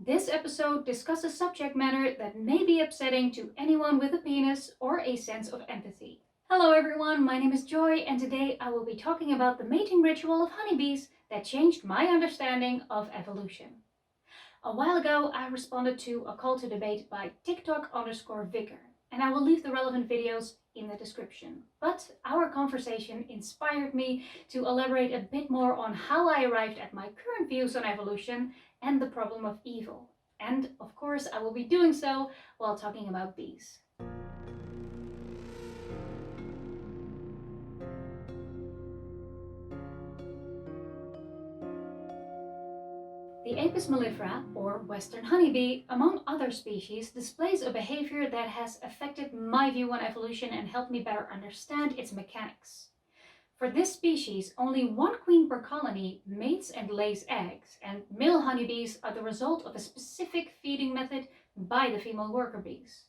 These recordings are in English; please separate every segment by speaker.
Speaker 1: This episode discusses subject matter that may be upsetting to anyone with a penis or a sense of empathy. Hello everyone, my name is Joy and today I will be talking about the mating ritual of honeybees that changed my understanding of evolution. A while ago I responded to a call to debate by TikTok_Vicar, and I will leave the relevant videos in the description. But our conversation inspired me to elaborate a bit more on how I arrived at my current views on evolution and the problem of evil. And of course I will be doing so while talking about bees. The Apis mellifera, or western honeybee, among other species, displays a behavior that has affected my view on evolution and helped me better understand its mechanics. For this species, only one queen per colony mates and lays eggs, and male honeybees are the result of a specific feeding method by the female worker bees.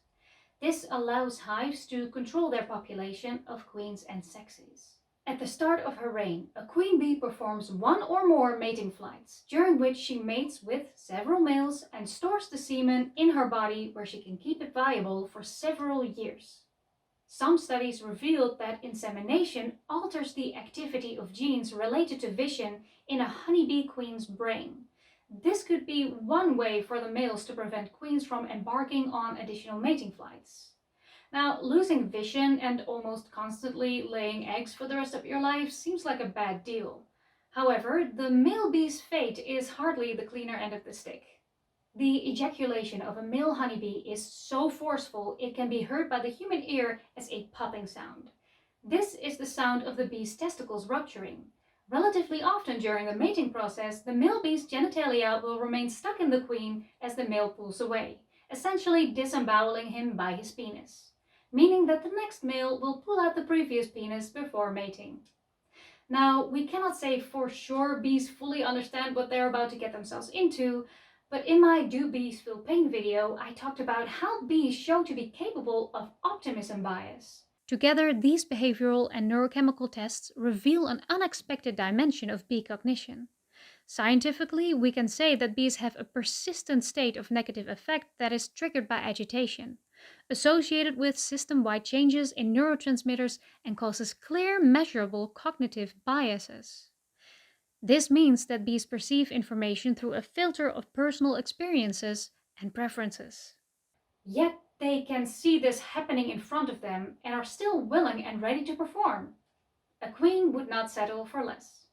Speaker 1: This allows hives to control their population of queens and sexes. At the start of her reign, a queen bee performs one or more mating flights, during which she mates with several males and stores the semen in her body where she can keep it viable for several years. Some studies revealed that insemination alters the activity of genes related to vision in a honeybee queen's brain. This could be one way for the males to prevent queens from embarking on additional mating flights. Now, losing vision and almost constantly laying eggs for the rest of your life seems like a bad deal. However, the male bee's fate is hardly the cleaner end of the stick. The ejaculation of a male honeybee is so forceful it can be heard by the human ear as a popping sound. This is the sound of the bee's testicles rupturing. Relatively often during the mating process, the male bee's genitalia will remain stuck in the queen as the male pulls away, essentially disemboweling him by his penis, meaning that the next male will pull out the previous penis before mating. Now, we cannot say for sure bees fully understand what they're about to get themselves into, but in my Do Bees Feel Pain video, I talked about how bees show to be capable of optimism bias. Together, these behavioral and neurochemical tests reveal an unexpected dimension of bee cognition. Scientifically, we can say that bees have a persistent state of negative affect that is triggered by agitation, associated with system-wide changes in neurotransmitters and causes clear, measurable cognitive biases. This means that bees perceive information through a filter of personal experiences and preferences. Yet they can see this happening in front of them and are still willing and ready to perform. A queen would not settle for less.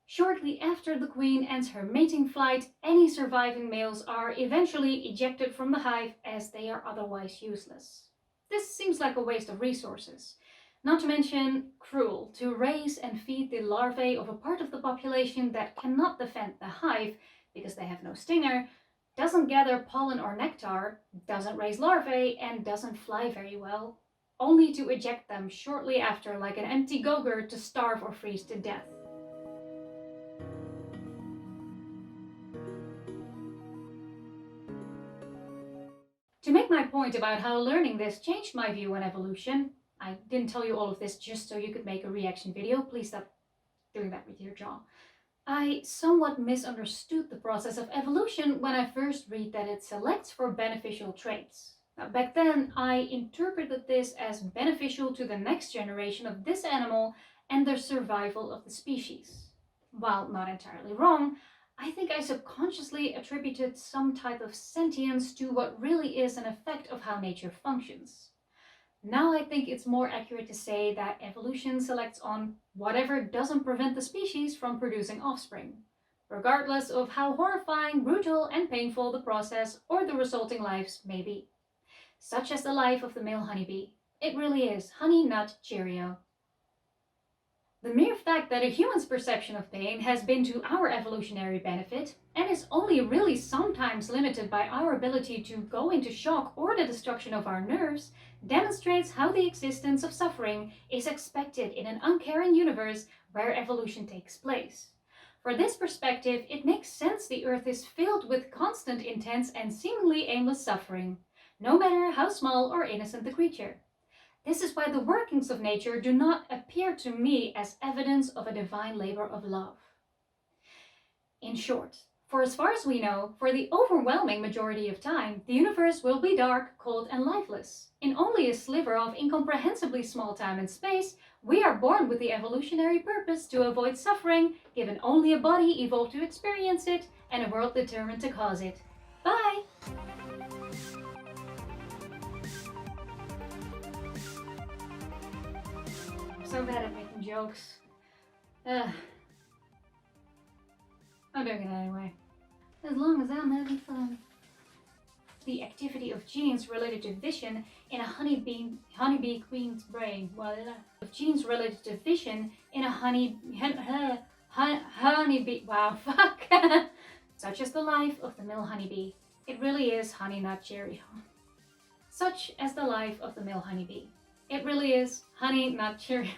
Speaker 1: Shortly after the queen ends her mating flight, any surviving males are eventually ejected from the hive as they are otherwise useless. This seems like a waste of resources. Not to mention cruel to raise and feed the larvae of a part of the population that cannot defend the hive because they have no stinger, doesn't gather pollen or nectar, doesn't raise larvae, and doesn't fly very well, only to eject them shortly after like an empty go-gur to starve or freeze to death. To make my point about how learning this changed my view on evolution, I didn't tell you all of this just so you could make a reaction video, please stop doing that with your jaw. I somewhat misunderstood the process of evolution when I first read that it selects for beneficial traits. Now, back then, I interpreted this as beneficial to the next generation of this animal and the survival of the species. While not entirely wrong, I think I subconsciously attributed some type of sentience to what really is an effect of how nature functions. Now I think it's more accurate to say that evolution selects on whatever doesn't prevent the species from producing offspring, regardless of how horrifying, brutal, and painful the process or the resulting lives may be. Such as the life of the male honeybee. It really is honey nut Cheerio. The mere fact that a human's perception of pain has been to our evolutionary benefit and is only really sometimes limited by our ability to go into shock or the destruction of our nerves demonstrates how the existence of suffering is expected in an uncaring universe where evolution takes place. For this perspective, it makes sense the Earth is filled with constant, intense, and seemingly aimless suffering, no matter how small or innocent the creature. This is why the workings of nature do not appear to me as evidence of a divine labor of love. In short, For as far as we know, for the overwhelming majority of time, the universe will be dark, cold, and lifeless. In only a sliver of incomprehensibly small time and space, we are born with the evolutionary purpose to avoid suffering, given only a body evolved to experience it, and a world determined to cause it. Bye! I'm so bad at making jokes. I'm doing it anyway. As long as I'm having fun. The activity of genes related to vision in a honeybee queen's brain. Of genes related to vision in a honeybee. Wow, fuck. Such as the life of the male honeybee. It really is honey nut Cheerio. Such as the life of the male honeybee. It really is honey nut Cheerio.